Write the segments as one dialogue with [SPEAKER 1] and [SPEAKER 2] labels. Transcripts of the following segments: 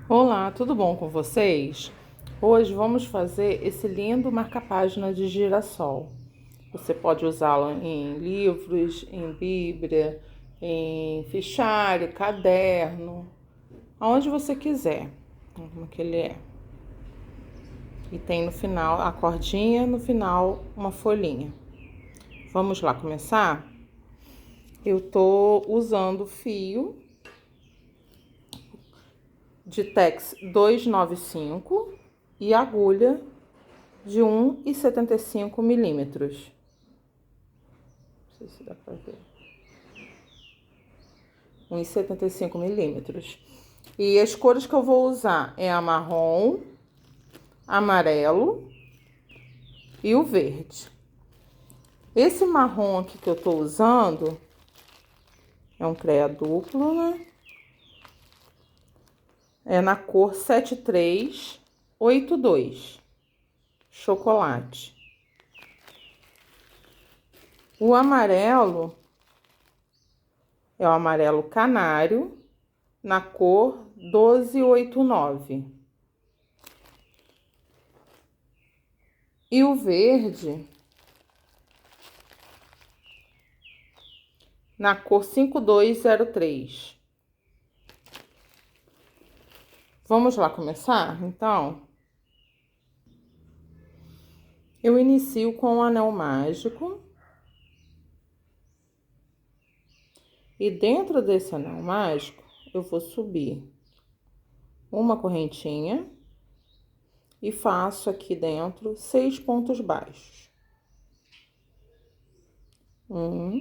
[SPEAKER 1] Olá, tudo bom com vocês? Hoje vamos fazer esse lindo marca-página de girassol. Você pode usá-lo em livros, em bíblia, em fichário, caderno, aonde você quiser. Como que ele é. E tem no final a cordinha, no final uma folhinha. Vamos lá começar? Eu tô usando fio de Tex 295 e agulha de 1,75 milímetros. Não sei se dá pra ver. 1,75 milímetros. E as cores que eu vou usar é a marrom, amarelo e o verde. Esse marrom aqui que eu tô usando é um CREA duplo, né? É na cor 7382, chocolate. O amarelo é o amarelo canário, na cor 1289. E o verde na cor 5203. Vamos lá começar? Então, eu inicio com o anel mágico. E dentro desse anel mágico, eu vou subir uma correntinha e faço aqui dentro 6 pontos baixos. 1,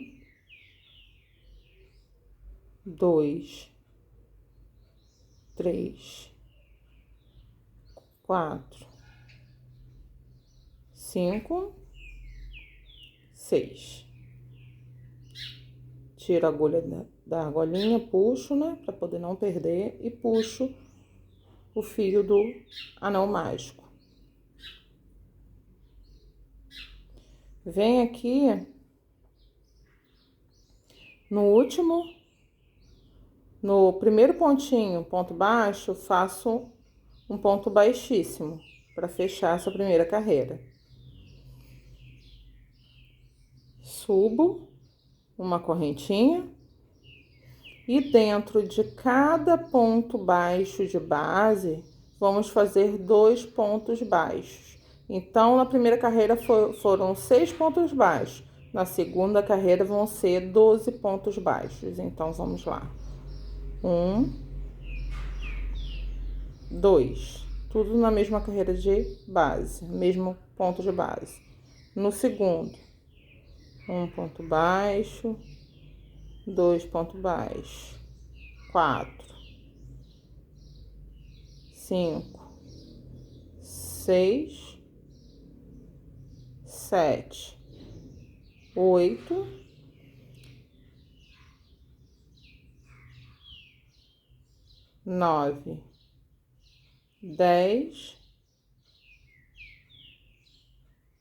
[SPEAKER 1] 2, 3, 4, 5, 6. Tiro a agulha da argolinha, puxo, né, para poder não perder, e puxo o fio do anel mágico. Venho aqui no último, no primeiro pontinho, ponto baixo, faço um ponto baixíssimo para fechar essa primeira carreira. Subo uma correntinha e dentro de cada ponto baixo de base, vamos fazer 2 pontos baixos. Então, na primeira carreira foram 6 pontos baixos. Na segunda carreira vão ser 12 pontos baixos. Então, vamos lá. 1, 2. Tudo na mesma carreira de base, mesmo ponto de base. No segundo, um ponto baixo, 2 pontos baixos, 4, 5, 6, 7, 8, 9, 10,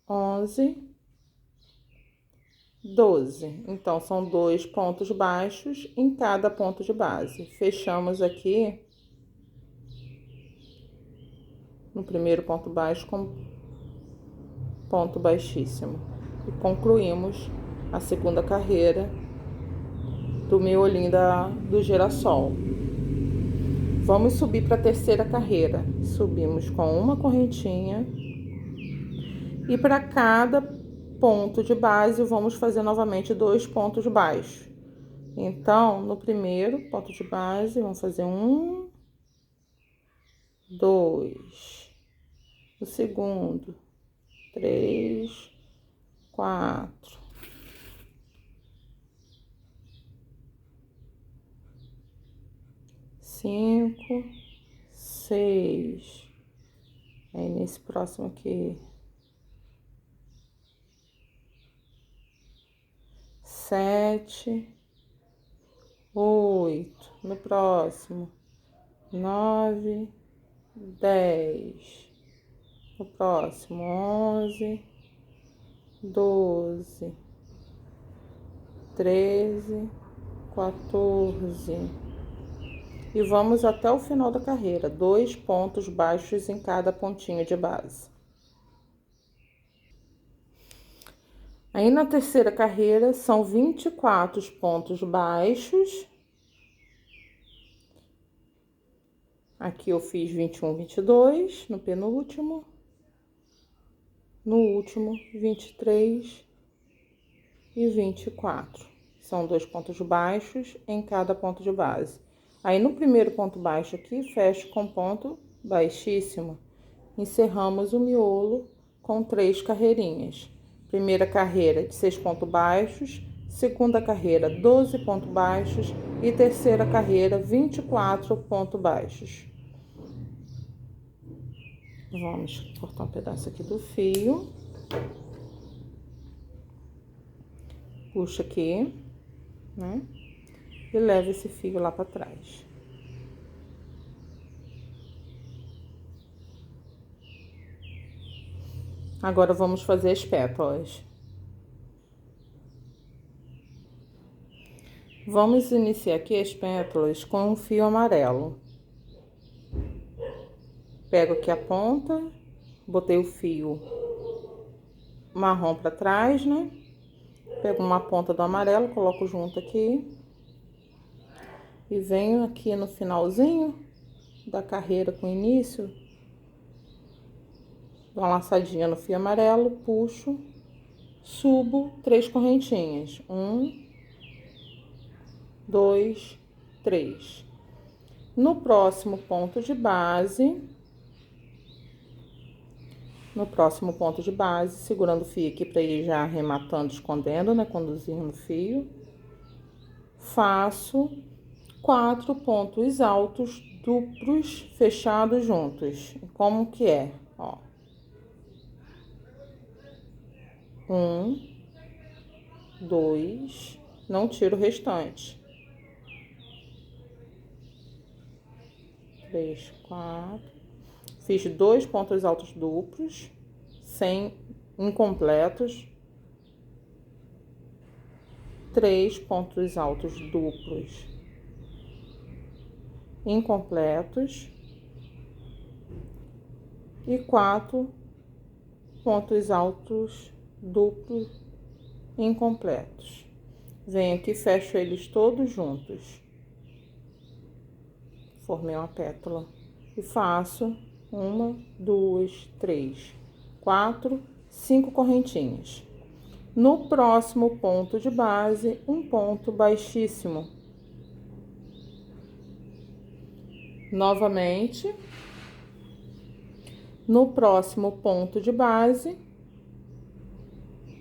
[SPEAKER 1] 11, 12. Então, são 2 pontos baixos em cada ponto de base. Fechamos aqui no primeiro ponto baixo com ponto baixíssimo. E concluímos a segunda carreira do miolinho do girassol. Vamos subir para a terceira carreira. Subimos com uma correntinha. E para cada ponto de base, vamos fazer novamente 2 pontos baixos. Então, no primeiro ponto de base, vamos fazer 1, 2. No segundo, 3, 4. 5, 6. Aí, nesse próximo aqui, 7, 8. No próximo, 9, 10. No próximo, 11, 12, 13, 14, e vamos até o final da carreira, 2 pontos baixos em cada pontinho de base. Aí, na terceira carreira, são 24 pontos baixos. Aqui eu fiz 21, 22 no penúltimo. No último, 23 e 24. São 2 pontos baixos em cada ponto de base. Aí, no primeiro ponto baixo aqui, fecho com ponto baixíssimo. Encerramos o miolo com 3 carreirinhas. Primeira carreira de 6 pontos baixos, segunda carreira 12 pontos baixos e terceira carreira 24 pontos baixos. Vamos cortar um pedaço aqui do fio. Puxa aqui, né? E leva esse fio lá para trás. Agora, vamos fazer as pétalas. Vamos iniciar aqui as pétalas com um fio amarelo. Pego aqui a ponta, botei o fio marrom para trás, né? Pego uma ponta do amarelo, coloco junto aqui. E venho aqui no finalzinho da carreira com o início. Dou uma laçadinha no fio amarelo, puxo, subo 3 correntinhas. 1, 2, 3. No próximo ponto de base, segurando o fio aqui para ir já arrematando, escondendo, né? Conduzindo o fio. Faço 4 pontos altos duplos fechados juntos. Como que é? Ó. 1, 2, não tiro o restante. 3, 4. Fiz 2 pontos altos duplos, sem incompletos. 3 pontos altos duplos incompletos. E 4 pontos altos duplos incompletos. Venho aqui e fecho eles todos juntos. Formei uma pétala. E faço 1, 2, 3, 4, 5 correntinhas. No próximo ponto de base, um ponto baixíssimo. Novamente, no próximo ponto de base,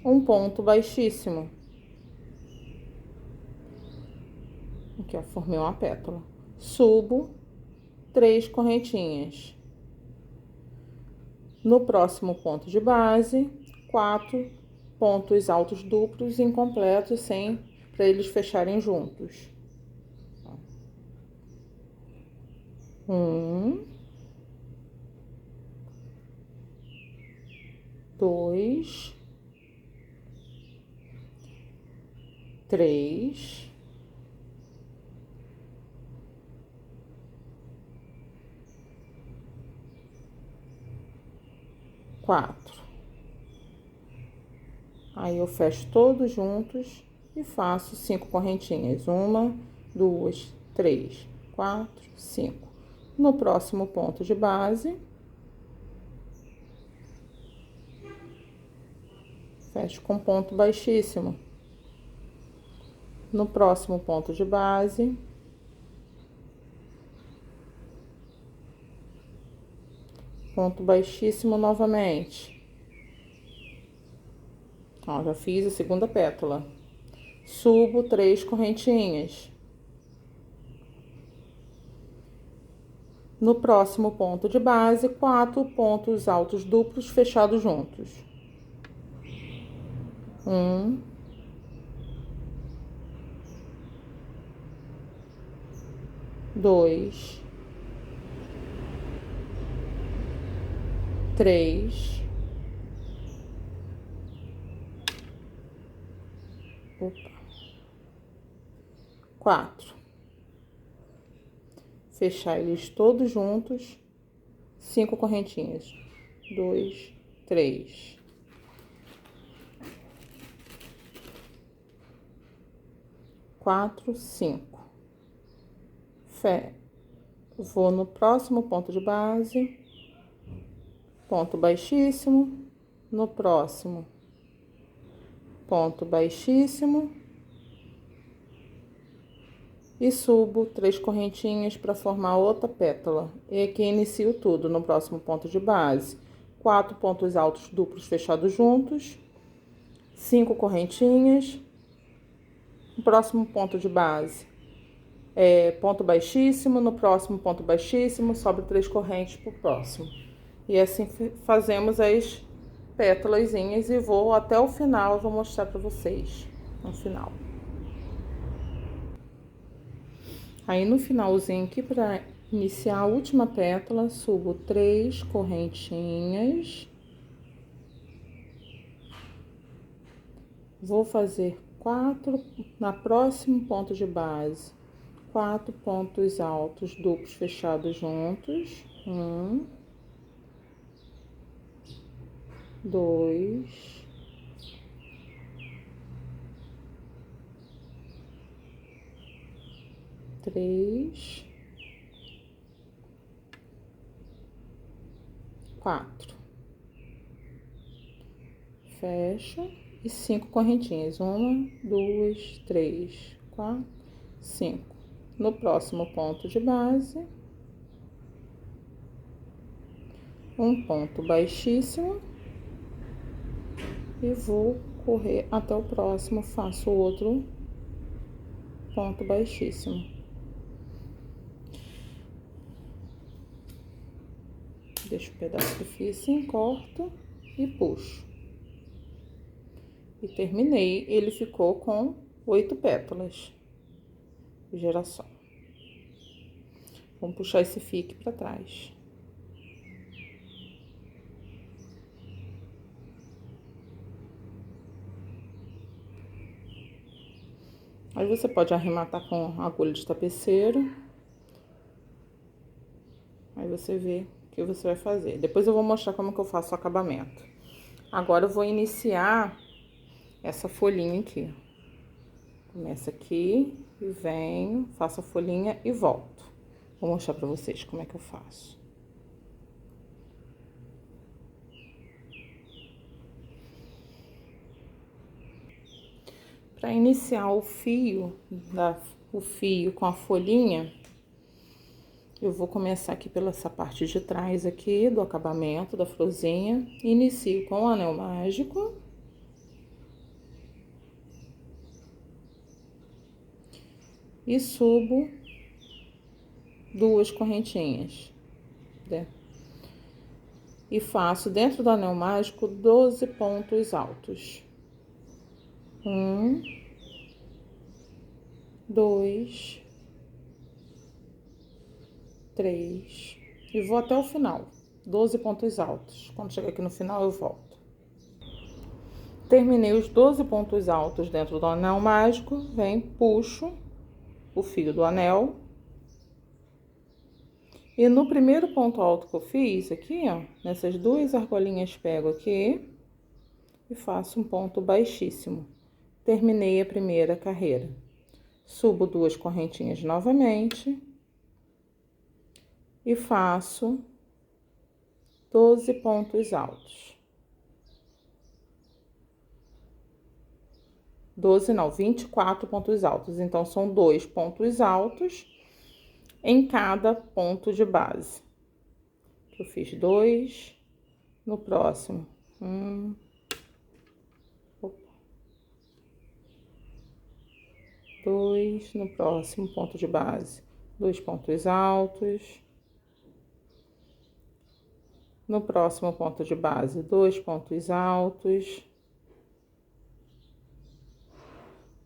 [SPEAKER 1] um ponto baixíssimo. Aqui, ó, formei uma pétala. Subo 3 correntinhas. No próximo ponto de base, 4 pontos altos duplos incompletos, para eles fecharem juntos. 1, 2, 3, 4. Aí eu fecho todos juntos e faço 5 correntinhas. 1, 2, 3, 4, 5. No próximo ponto de base, fecho com ponto baixíssimo. No próximo ponto de base, ponto baixíssimo novamente. Ó, já fiz a segunda pétala. Subo 3 correntinhas. No próximo ponto de base, 4 pontos altos duplos fechados juntos. 1, 2, 3, 4. fechar eles todos juntos, 5 correntinhas, 2, 3, 4, 5. Vou no próximo ponto de base, ponto baixíssimo, no próximo ponto baixíssimo e subo 3 correntinhas para formar outra pétala. E aqui inicio tudo no próximo ponto de base, 4 pontos altos duplos fechados juntos, 5 correntinhas. No próximo ponto de base, ponto baixíssimo, no próximo ponto baixíssimo, sobe 3 correntes pro próximo. E assim fazemos as pétalazinhas e vou até o final, eu vou mostrar para vocês no final. Aí no finalzinho aqui, para iniciar a última pétala, subo 3 correntinhas. Vou fazer 4 na próximo ponto de base, 4 pontos altos duplos fechados juntos, 1, 2, 3, 4, fecha e 5 correntinhas, 1, 2, 3, 4, 5. No próximo ponto de base, um ponto baixíssimo e vou correr até o próximo, faço outro ponto baixíssimo. Deixo o pedaço do fio assim, corto e puxo. E terminei, ele ficou com 8 pétalas de girassol. Vamos puxar esse fio aqui pra trás. Aí você pode arrematar com agulha de tapeceiro. Aí você vê o que você vai fazer. Depois eu vou mostrar como que eu faço o acabamento. Agora eu vou iniciar essa folhinha aqui. Começa aqui e venho, faço a folhinha e volto. Vou mostrar pra vocês como é que eu faço. Para iniciar o fio com a folhinha, eu vou começar aqui pela essa parte de trás aqui do acabamento da florzinha. Inicio com o anel mágico. E subo 2 correntinhas, né? E faço dentro do anel mágico 12 pontos altos. 1, 2, 3 e vou até o final, 12 pontos altos. Quando chegar aqui no final, eu volto. Terminei os 12 pontos altos dentro do anel mágico, puxo o fio do anel. E no primeiro ponto alto que eu fiz aqui, ó, nessas 2 argolinhas, pego aqui e faço um ponto baixíssimo. Terminei a primeira carreira. Subo 2 correntinhas novamente e faço 12 pontos altos. 12 não, 24 pontos altos. Então, são 2 pontos altos em cada ponto de base. Eu fiz 2, no próximo, 1, 2, no próximo ponto de base, 2 pontos altos. No próximo ponto de base, 2 pontos altos.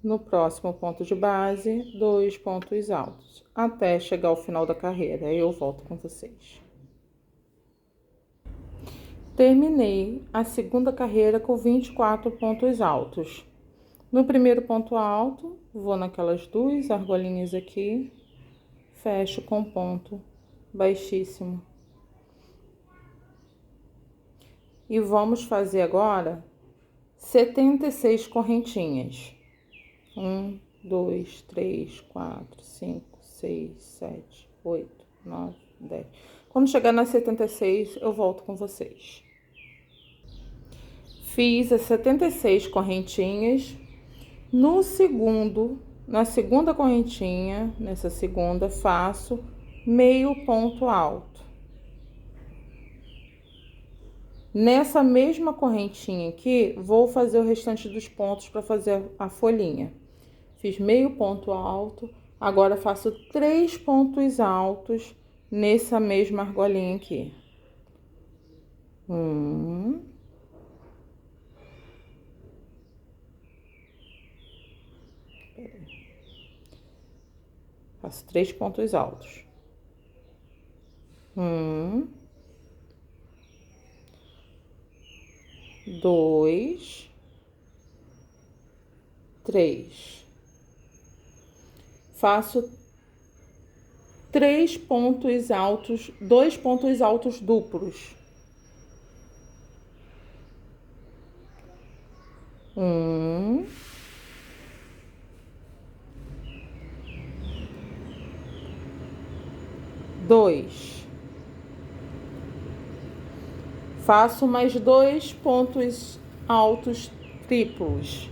[SPEAKER 1] No próximo ponto de base, 2 pontos altos, até chegar ao final da carreira. Aí eu volto com vocês. Terminei a segunda carreira com 24 pontos altos. No primeiro ponto alto, vou naquelas 2 argolinhas aqui, fecho com ponto baixíssimo. E vamos fazer agora 76 correntinhas. 1, 2, 3, 4, 5, 6, 7, 8, 9, 10. Quando chegar nas 76, eu volto com vocês. Fiz as 76 correntinhas. Na segunda correntinha, nessa segunda, faço meio ponto alto. Nessa mesma correntinha aqui, vou fazer o restante dos pontos para fazer a folhinha. Fiz meio ponto alto, agora faço 3 pontos altos nessa mesma argolinha aqui. 1, faço 3 pontos altos. 1, 2, 3. Faço 3 pontos altos, 2 pontos altos duplos. 1, 2. Faço mais 2 pontos altos triplos.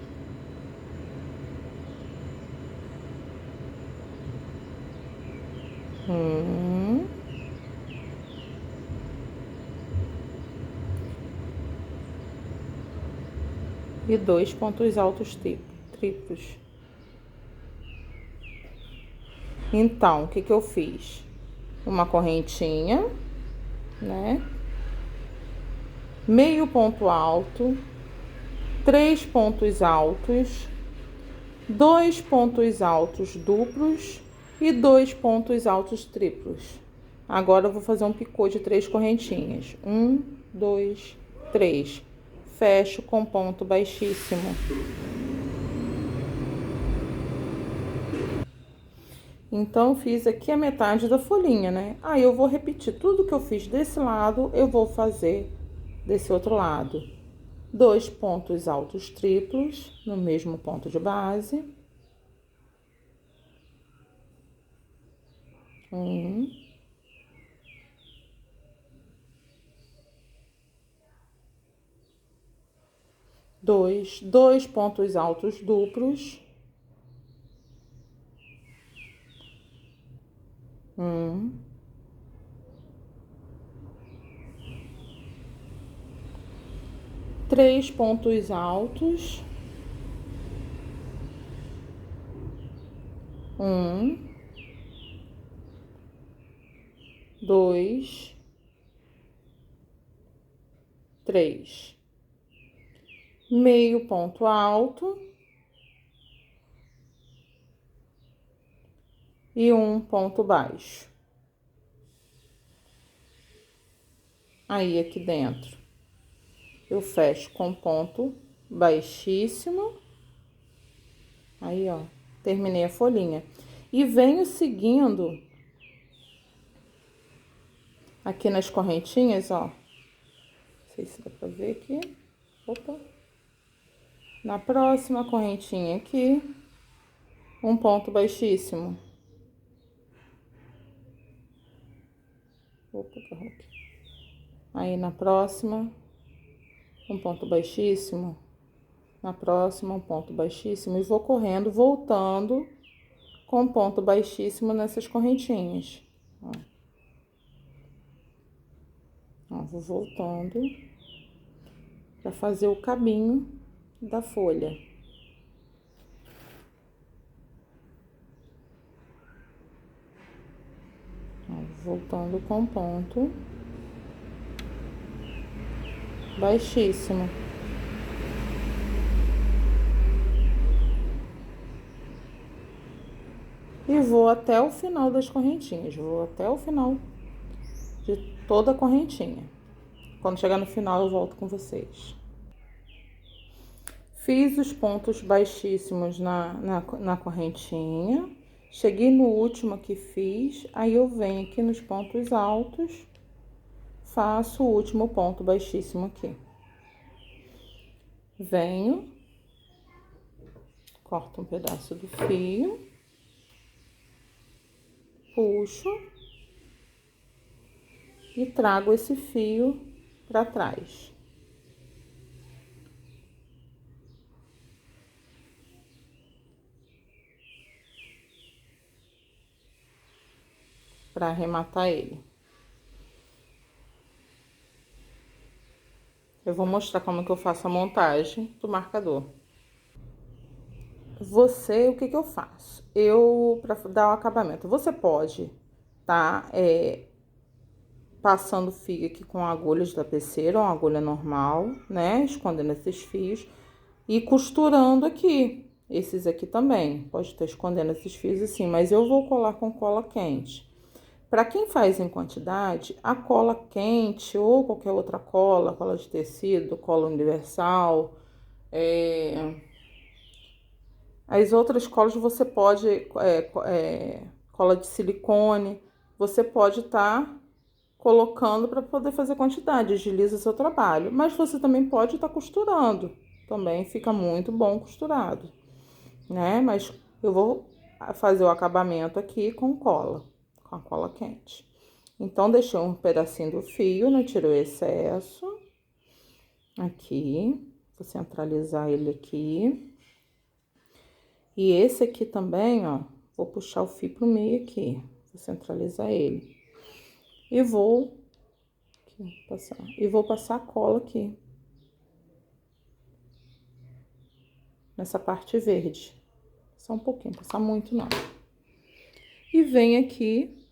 [SPEAKER 1] 1, 2 pontos altos triplos. Então, o que eu fiz? Uma correntinha, né? Meio ponto alto, 3 pontos altos, 2 pontos altos duplos e 2 pontos altos triplos. Agora eu vou fazer um picô de 3 correntinhas. 1, 2, 3. Fecho com ponto baixíssimo. Então, fiz aqui a metade da folhinha, né? Aí eu vou repetir tudo que eu fiz desse lado, eu vou fazer desse outro lado. 2 pontos altos triplos no mesmo ponto de base. 1, 2, 2 pontos altos duplos. 1, 3 pontos altos. 1, 2, 3. Meio ponto alto e um ponto baixo. Aí, aqui dentro, eu fecho com ponto baixíssimo. Aí, ó, terminei a folhinha. E venho seguindo aqui nas correntinhas, ó. Não sei se dá pra ver aqui. Opa. Na próxima correntinha aqui, um ponto baixíssimo. Opa, carro aqui. Aí, na próxima, um ponto baixíssimo. Na próxima, um ponto baixíssimo. E vou correndo, voltando com ponto baixíssimo nessas correntinhas. Ó. Ó, vou voltando para fazer o cabinho da folha. Ó, voltando com ponto baixíssimo. E vou até o final das correntinhas, vou até o final de toda a correntinha. Quando chegar no final, eu volto com vocês. Fiz os pontos baixíssimos na correntinha, Cheguei no último que fiz, aí eu venho aqui nos pontos altos, faço o último ponto baixíssimo aqui. Venho, corto um pedaço do fio, puxo e trago esse fio para trás. Para arrematar ele. Eu vou mostrar como que eu faço a montagem do marcador. O que que eu faço? Para dar o acabamento, você pode tá passando fio aqui com agulha de tapeceira ou agulha normal, né? Escondendo esses fios e costurando aqui. Esses aqui também, pode estar escondendo esses fios assim, mas eu vou colar com cola quente. Para quem faz em quantidade, a cola quente ou qualquer outra cola, cola de tecido, cola universal, as outras colas você pode, cola de silicone, você pode estar colocando para poder fazer quantidade, agiliza seu trabalho. Mas você também pode estar costurando, também fica muito bom costurado, né? Mas eu vou fazer o acabamento aqui com cola, com a cola quente. Então, deixei um pedacinho do fio, não tirou o excesso. Aqui, vou centralizar ele aqui. E esse aqui também, ó, vou puxar o fio pro meio aqui, vou centralizar ele. E vou passar a cola aqui. Nessa parte verde. Só um pouquinho, passar muito não. E venho aqui,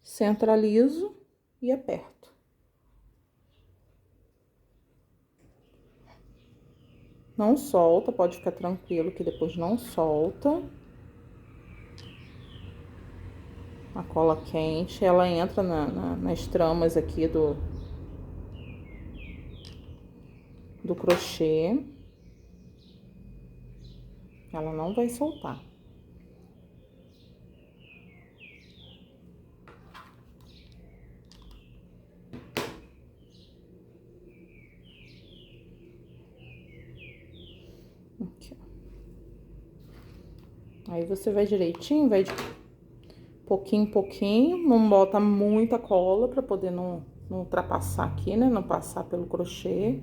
[SPEAKER 1] centralizo e aperto. Não solta, pode ficar tranquilo que depois não solta. A cola quente, ela entra nas tramas aqui do crochê. Ela não vai soltar. Aqui, ó. Aí você vai direitinho, vai de pouquinho em pouquinho, não bota muita cola pra poder não ultrapassar aqui, né? Não passar pelo crochê,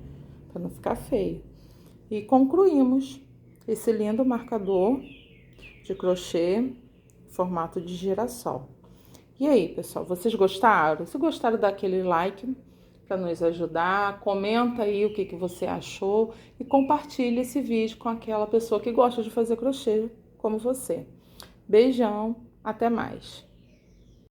[SPEAKER 1] pra não ficar feio. E concluímos esse lindo marcador de crochê, formato de girassol. E aí, pessoal, vocês gostaram? Se gostaram, dá aquele like para nos ajudar, comenta aí o que você achou e compartilhe esse vídeo com aquela pessoa que gosta de fazer crochê como você. Beijão, até mais!